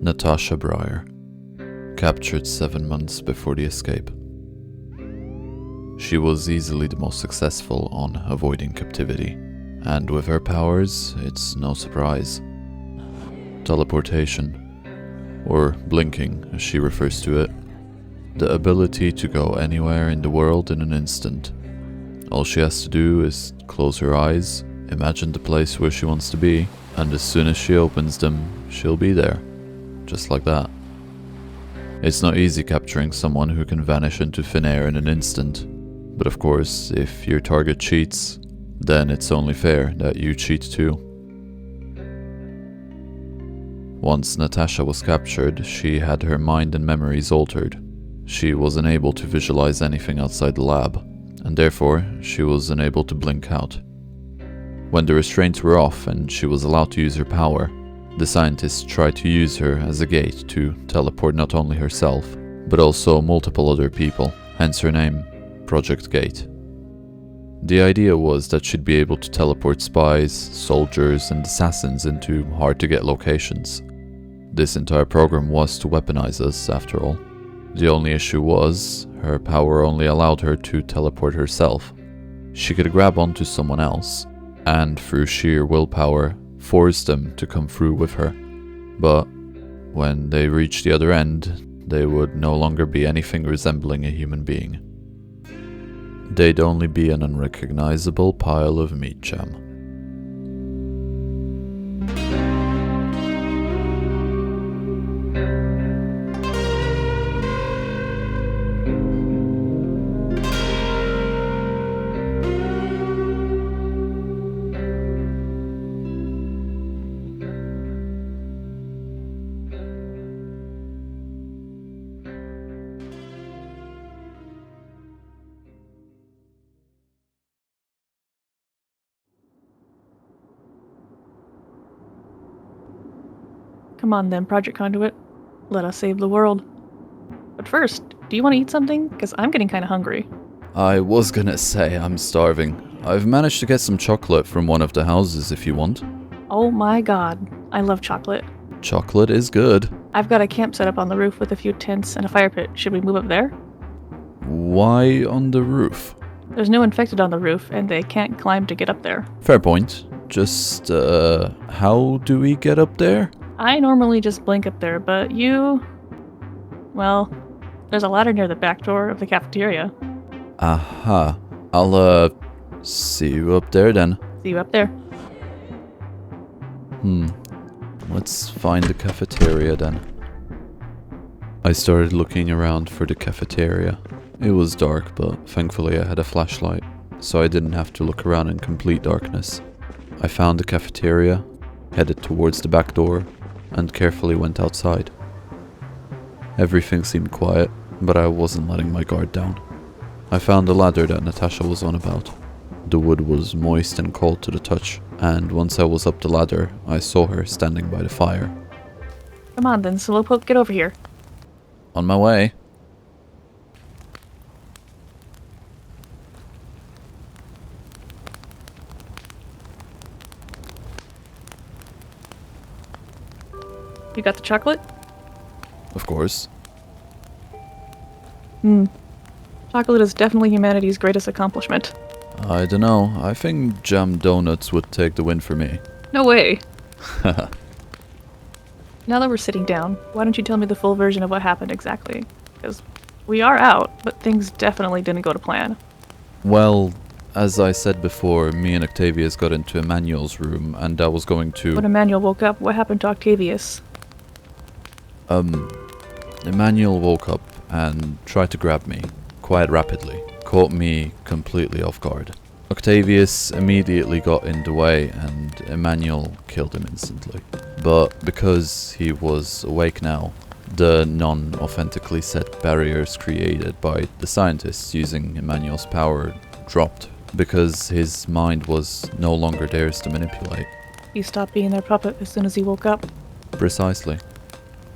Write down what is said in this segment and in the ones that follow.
Natasha Breyer, captured 7 months before the escape. She was easily the most successful on avoiding captivity, and with her powers, it's no surprise. Teleportation, or blinking as she refers to it, the ability to go anywhere in the world in an instant. All she has to do is close her eyes, imagine the place where she wants to be, and as soon as she opens them, she'll be there. Just like that. It's not easy capturing someone who can vanish into thin air in an instant, but of course, if your target cheats, then it's only fair that you cheat too. Once Natasha was captured, she had her mind and memories altered. She was unable to visualize anything outside the lab, and therefore she was unable to blink out. When the restraints were off and she was allowed to use her power, the scientists tried to use her as a gate to teleport not only herself, but also multiple other people, hence her name, Project Gate. The idea was that she'd be able to teleport spies, soldiers, and assassins into hard-to-get locations. This entire program was to weaponize us, after all. The only issue was, her power only allowed her to teleport herself. She could grab onto someone else, and through sheer willpower, force them to come through with her. But when they reached the other end, they would no longer be anything resembling a human being. They'd only be an unrecognizable pile of meat jam. Come on then, Project Conduit. Let us save the world. But first, do you want to eat something? Because I'm getting kind of hungry. I was gonna say I'm starving. I've managed to get some chocolate from one of the houses if you want. Oh my god, I love chocolate. Chocolate is good. I've got a camp set up on the roof with a few tents and a fire pit. Should we move up there? Why on the roof? There's no infected on the roof, and they can't climb to get up there. Fair point. Just, how do we get up there? I normally just blink up there, but you... Well, there's a ladder near the back door of the cafeteria. Aha. I'll, see you up there then. See you up there. Let's find the cafeteria then. I started looking around for the cafeteria. It was dark, but thankfully I had a flashlight, so I didn't have to look around in complete darkness. I found the cafeteria, headed towards the back door, and carefully went outside. Everything seemed quiet, but I wasn't letting my guard down. I found the ladder that Natasha was on about. The wood was moist and cold to the touch, and once I was up the ladder, I saw her standing by the fire. Come on then, Slowpoke, get over here. On my way. You got the chocolate? Of course. Chocolate is definitely humanity's greatest accomplishment. I dunno, I think jam donuts would take the win for me. No way! Now that we're sitting down, why don't you tell me the full version of what happened exactly? Because we are out, but things definitely didn't go to plan. Well, as I said before, me and Octavius got into Emmanuel's room, and I was going to... When Emmanuel woke up, what happened to Octavius? Emmanuel woke up and tried to grab me, quite rapidly. Caught me completely off guard. Octavius immediately got in the way, and Emmanuel killed him instantly. But because he was awake now, the non-authentically set barriers created by the scientists using Emmanuel's power dropped, because his mind was no longer theirs to manipulate. He stopped being their puppet as soon as he woke up. Precisely.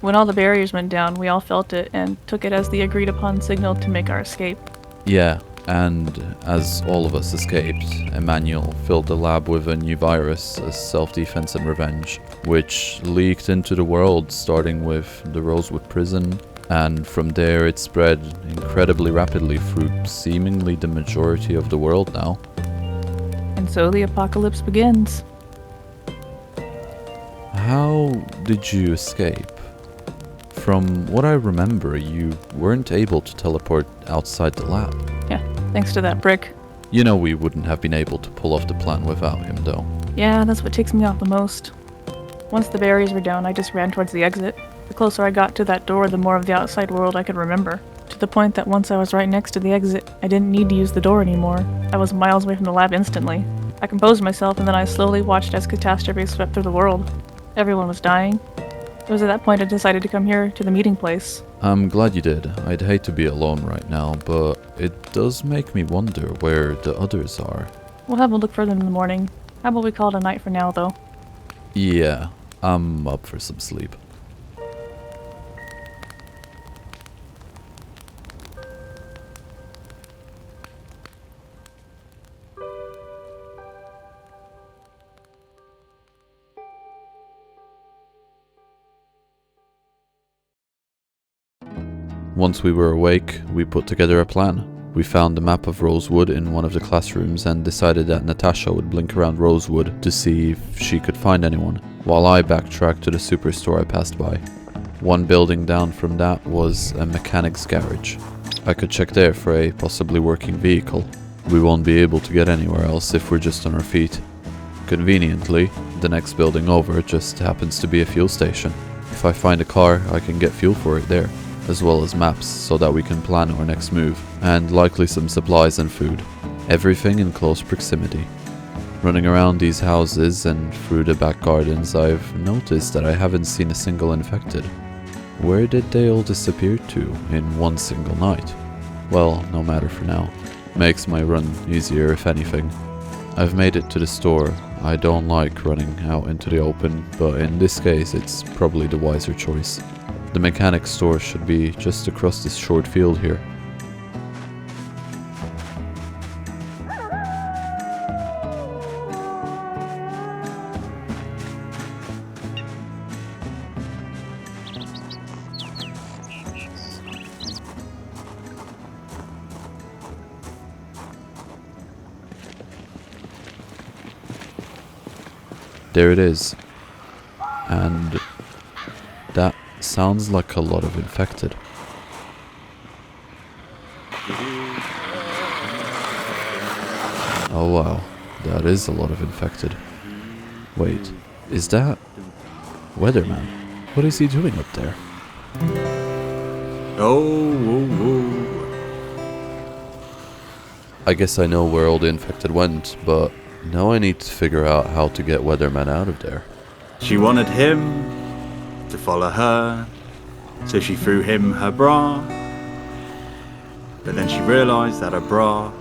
When all the barriers went down, we all felt it and took it as the agreed-upon signal to make our escape. Yeah, And as all of us escaped, Emmanuel filled the lab with a new virus as self-defense and revenge, which leaked into the world, starting with the Rosewood prison, and from there it spread incredibly rapidly through seemingly the majority of the world now. And so the apocalypse begins. How did you escape? From what I remember, you weren't able to teleport outside the lab. Yeah, thanks to that brick. You know we wouldn't have been able to pull off the plan without him, though. Yeah, that's what ticks me off the most. Once the barriers were down, I just ran towards the exit. The closer I got to that door, the more of the outside world I could remember. To the point that once I was right next to the exit, I didn't need to use the door anymore. I was miles away from the lab instantly. I composed myself, and then I slowly watched as catastrophe swept through the world. Everyone was dying. It was at that point I decided to come here to the meeting place. I'm glad you did. I'd hate to be alone right now, but it does make me wonder where the others are. We'll have a look for them in the morning. How about we call it a night for now, though? Yeah, I'm up for some sleep. Once we were awake, we put together a plan. We found a map of Rosewood in one of the classrooms and decided that Natasha would blink around Rosewood to see if she could find anyone, while I backtracked to the superstore I passed by. One building down from that was a mechanic's garage. I could check there for a possibly working vehicle. We won't be able to get anywhere else if we're just on our feet. Conveniently, the next building over just happens to be a fuel station. If I find a car, I can get fuel for it there, as well as maps so that we can plan our next move, and likely some supplies and food. Everything in close proximity. Running around these houses and through the back gardens, I've noticed that I haven't seen a single infected. Where did they all disappear to in one single night? Well, no matter for now. Makes my run easier if anything. I've made it to the store. I don't like running out into the open, but in this case it's probably the wiser choice. The mechanics store should be just across this short field here. There it is. And that sounds like a lot of infected. Oh wow, that is a lot of infected. Wait, is that Weatherman? What is he doing up there? I guess I know where all the infected went, but now I need to figure out how to get Weatherman out of there. She wanted him to follow her, so she threw him her bra. But then she realised that her bra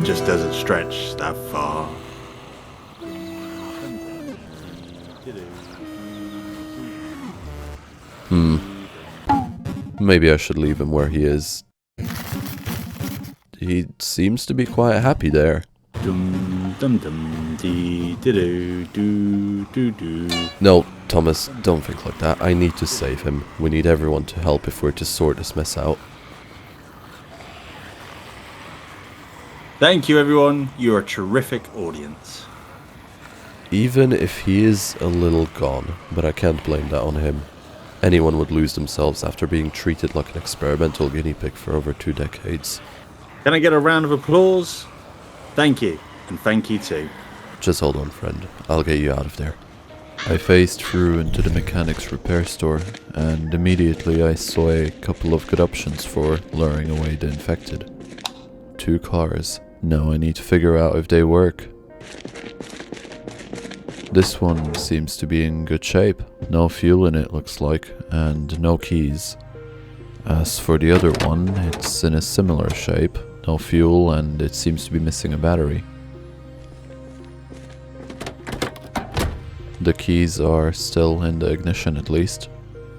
just doesn't stretch that far. Maybe I should leave him where he is. He seems to be quite happy there. Dum dum dum dee doo doo doo doo. No, Thomas, don't think like that. I need to save him. We need everyone to help if we're to sort this mess out. Thank you, everyone. You're a terrific audience. Even if he is a little gone, but I can't blame that on him. Anyone would lose themselves after being treated like an experimental guinea pig for over 2 decades. Can I get a round of applause? Thank you, and thank you too. Just hold on, friend. I'll get you out of there. I phased through into the mechanics repair store, and immediately I saw a couple of good options for luring away the infected. 2 cars. Now I need to figure out if they work. This one seems to be in good shape. No fuel in it, looks like, and no keys. As for the other one, it's in a similar shape. No fuel, and it seems to be missing a battery. The keys are still in the ignition, at least.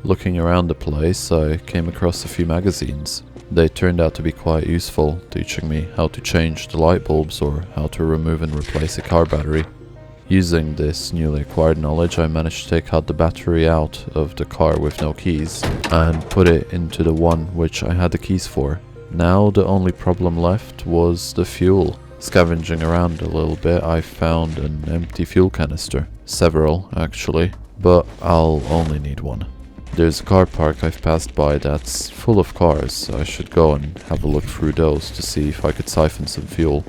Looking around the place, I came across a few magazines. They turned out to be quite useful, teaching me how to change the light bulbs or how to remove and replace a car battery. Using this newly acquired knowledge, I managed to take out the battery out of the car with no keys and put it into the one which I had the keys for. Now the only problem left was the fuel. Scavenging around a little bit, I found an empty fuel canister. Several, actually, but I'll only need one. There's a car park I've passed by that's full of cars. I should go and have a look through those to see if I could siphon some fuel.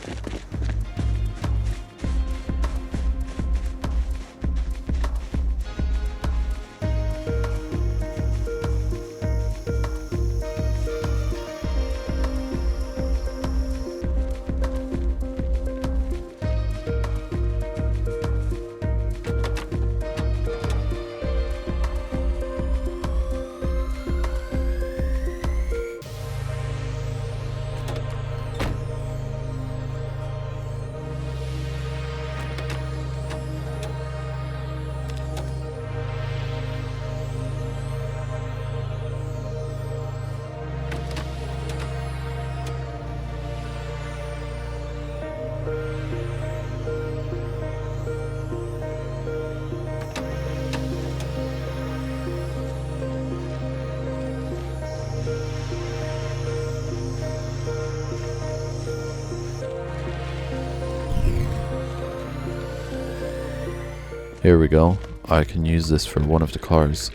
Here we go. I can use this for one of the cars.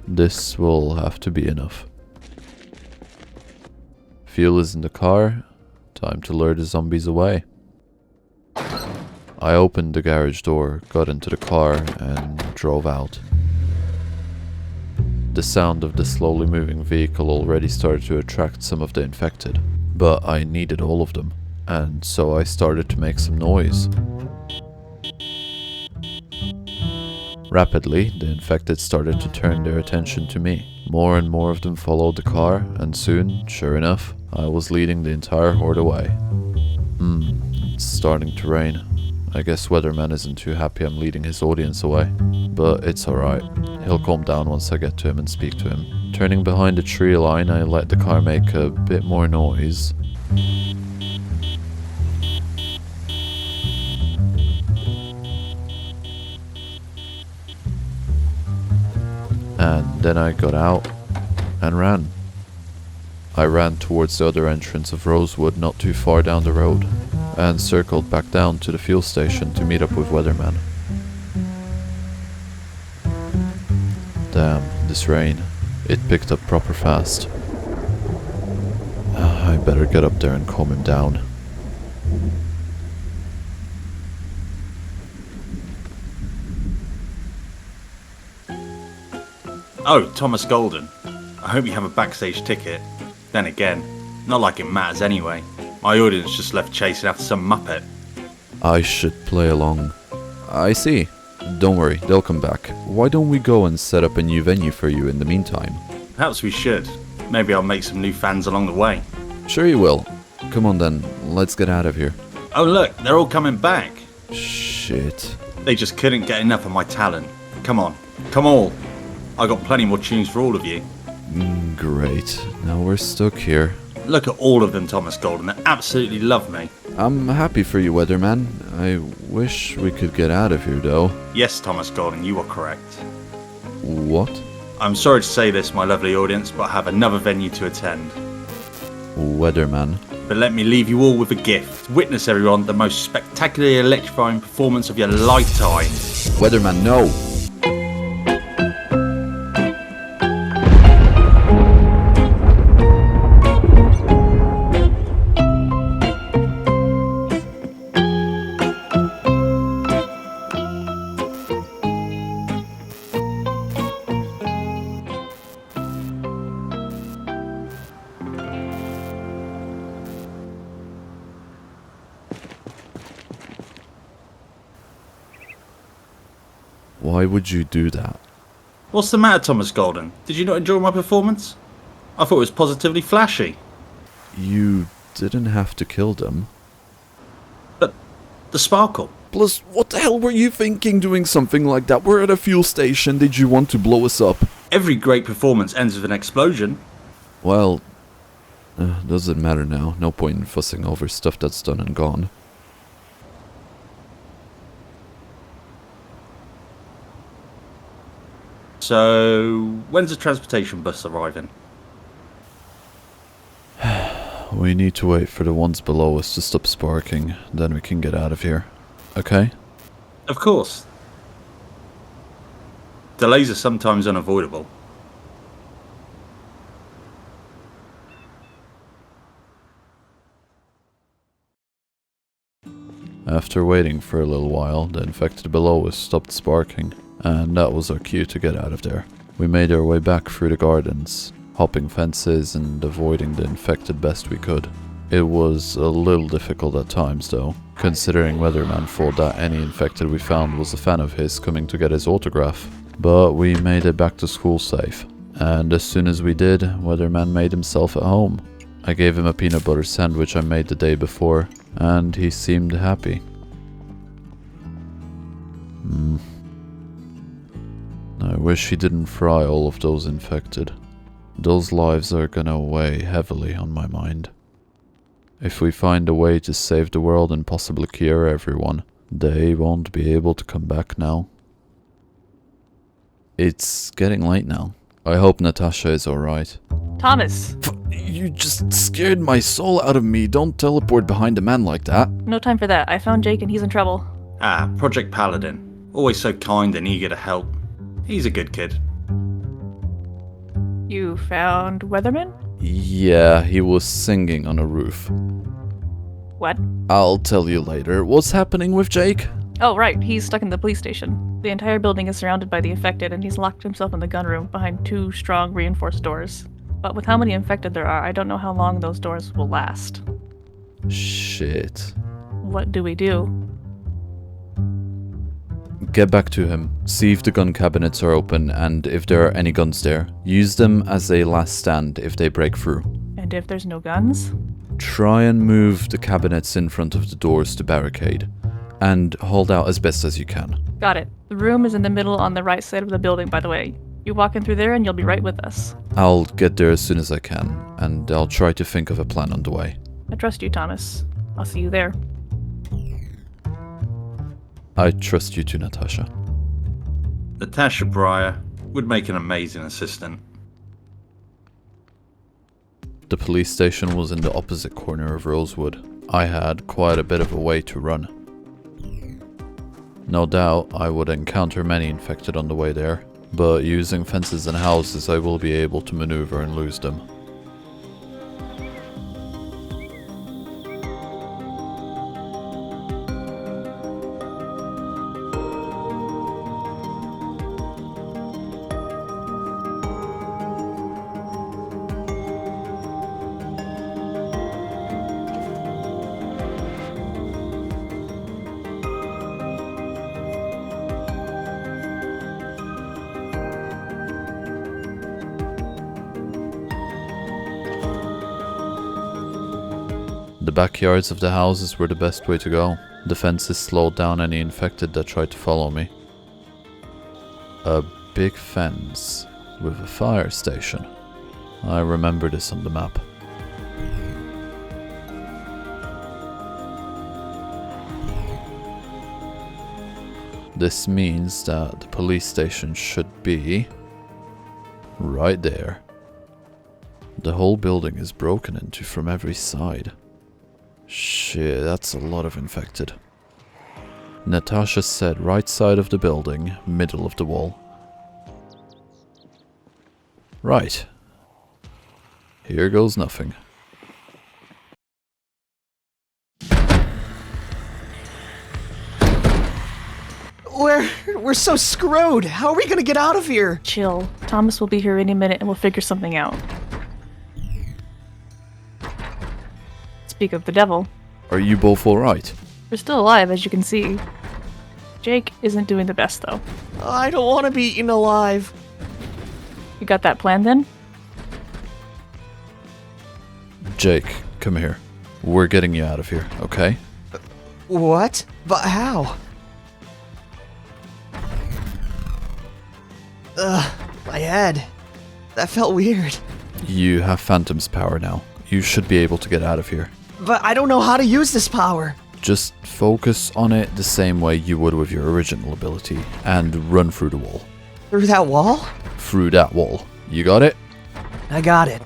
This will have to be enough. Fuel is in the car. Time to lure the zombies away. I opened the garage door, got into the car, and drove out. The sound of the slowly moving vehicle already started to attract some of the infected, but I needed all of them, and so I started to make some noise. Rapidly, the infected started to turn their attention to me. More and more of them followed the car, and soon, sure enough, I was leading the entire horde away. It's starting to rain. I guess Weatherman isn't too happy I'm leading his audience away. But it's alright. He'll calm down once I get to him and speak to him. Turning behind the tree line, I let the car make a bit more noise. And then I got out and ran. I ran towards the other entrance of Rosewood not too far down the road, and circled back down to the fuel station to meet up with Weatherman. Damn, this rain. It picked up proper fast. I better get up there and calm him down. Oh, Thomas Golden. I hope you have a backstage ticket. Then again, not like it matters anyway. My audience just left chasing after some muppet. I should play along. I see. Don't worry, they'll come back. Why don't we go and set up a new venue for you in the meantime? Perhaps we should. Maybe I'll make some new fans along the way. Sure you will. Come on then, let's get out of here. Oh look, they're all coming back. Shit. They just couldn't get enough of my talent. Come on, come all. I got plenty more tunes for all of you. Great. Now we're stuck here. Look at all of them, Thomas Golden. They absolutely love me. I'm happy for you, Weatherman. I wish we could get out of here, though. Yes, Thomas Golden, you are correct. What? I'm sorry to say this, my lovely audience, but I have another venue to attend. Weatherman. But let me leave you all with a gift. Witness, everyone, the most spectacularly electrifying performance of your lifetime. Weatherman, no! Why would you do that? What's the matter, Thomas Golden? Did you not enjoy my performance? I thought it was positively flashy. You didn't have to kill them. But the sparkle. Plus, what the hell were you thinking doing something like that? We're at a fuel station. Did you want to blow us up? Every great performance ends with an explosion. Well, doesn't matter now. No point in fussing over stuff that's done and gone. So, when's the transportation bus arriving? We need to wait for the ones below us to stop sparking, then we can get out of here. Okay? Of course. Delays are sometimes unavoidable. After waiting for a little while, the infected below us stopped sparking, and that was our cue to get out of there. We made our way back through the gardens, hopping fences and avoiding the infected best we could. It was a little difficult at times though, considering Weatherman thought that any infected we found was a fan of his coming to get his autograph. But we made it back to school safe, and as soon as we did, Weatherman made himself at home. I gave him a peanut butter sandwich I made the day before, and he seemed happy. I wish he didn't fry all of those infected. Those lives are gonna weigh heavily on my mind. If we find a way to save the world and possibly cure everyone, they won't be able to come back now. It's getting late now. I hope Natasha is alright. Thomas! You just scared my soul out of me. Don't teleport behind a man like that. No time for that. I found Jake and he's in trouble. Ah, Project Paladin. Always so kind and eager to help. He's a good kid. You found Weatherman? Yeah, he was singing on a roof. What? I'll tell you later. What's happening with Jake? Oh, right. He's stuck in the police station. The entire building is surrounded by the infected, and he's locked himself in the gun room behind 2 strong reinforced doors. But with how many infected there are, I don't know how long those doors will last. Shit. What do we do? Get back to him. See if the gun cabinets are open, and if there are any guns there. Use them as a last stand if they break through. And if there's no guns? Try and move the cabinets in front of the doors to barricade. And hold out as best as you can. Got it. The room is in the middle on the right side of the building, by the way. You walk in through there and you'll be right with us. I'll get there as soon as I can, and I'll try to think of a plan on the way. I trust you, Thomas. I'll see you there. I trust you too, Natasha. Natasha Breyer would make an amazing assistant. The police station was in the opposite corner of Rosewood. I had quite a bit of a way to run. No doubt I would encounter many infected on the way there, but using fences and houses I will be able to maneuver and lose them. The backyards of the houses were the best way to go. The fences slowed down any infected that tried to follow me. A big fence with a fire station. I remember this on the map. This means that the police station should be right there. The whole building is broken into from every side. Shit, that's a lot of infected. Natasha said right side of the building, middle of the wall. Right. Here goes nothing. We're so screwed. How are we gonna get out of here? Chill. Thomas will be here any minute and we'll figure something out. Speak of the devil. Are you both alright? We're still alive, as you can see. Jake isn't doing the best, though. I don't want to be eaten alive. You got that plan, then? Jake, come here. We're getting you out of here, okay? What? But how? My head. That felt weird. You have Phantom's power now. You should be able to get out of here. But I don't know how to use this power. Just focus on it the same way you would with your original ability, and run through the wall. Through that wall? Through that wall. You got it? I got it.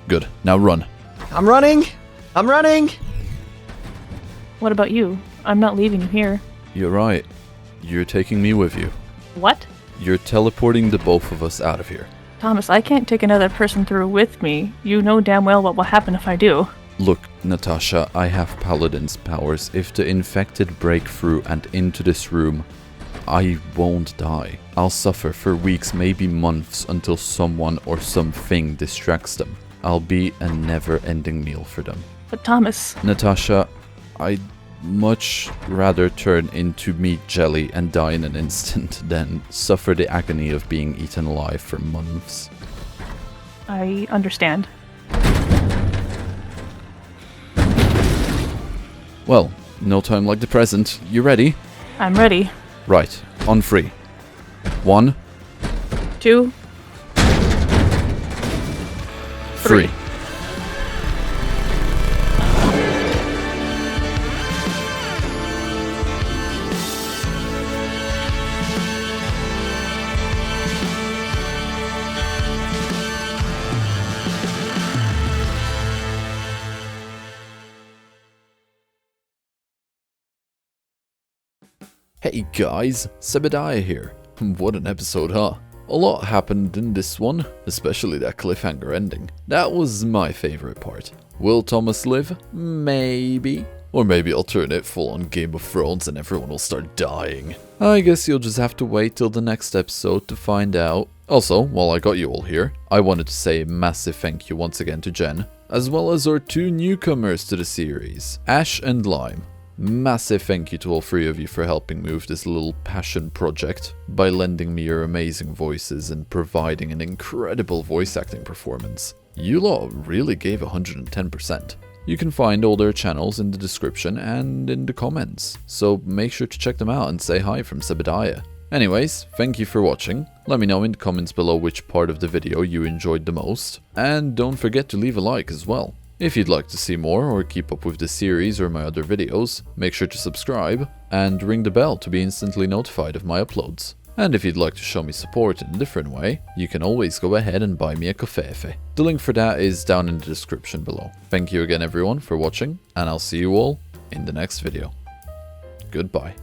Good. Now run. I'm running. I'm running. What about you? I'm not leaving you here. You're right. You're taking me with you. What? You're teleporting the both of us out of here. Thomas, I can't take another person through with me. You know damn well what will happen if I do. Look, Natasha, I have Paladin's powers. If the infected break through and into this room, I won't die. I'll suffer for weeks, maybe months, until someone or something distracts them. I'll be a never-ending meal for them. But Thomas... Natasha, I'd much rather turn into meat jelly and die in an instant than suffer the agony of being eaten alive for months. I understand. Well, no time like the present. You ready? I'm ready. Right, on 3. 1, 2... 3. Hey guys, Sebbediah here. What an episode, huh? A lot happened in this one, especially that cliffhanger ending. That was my favorite part. Will Thomas live? Maybe. Or maybe I'll turn it full on Game of Thrones and everyone will start dying. I guess you'll just have to wait till the next episode to find out. Also, while I got you all here, I wanted to say a massive thank you once again to Jen, as well as our 2 newcomers to the series, Ash and Lime. Massive thank you to all 3 of you for helping move this little passion project by lending me your amazing voices and providing an incredible voice acting performance. You lot really gave 110%. You can find all their channels in the description and in the comments, so make sure to check them out and say hi from Sebbediah. Anyways, thank you for watching. Let me know in the comments below which part of the video you enjoyed the most, and don't forget to leave a like as well. If you'd like to see more or keep up with this series or my other videos, make sure to subscribe and ring the bell to be instantly notified of my uploads. And if you'd like to show me support in a different way, you can always go ahead and buy me a cafefe. The link for that is down in the description below. Thank you again everyone for watching, and I'll see you all in the next video. Goodbye.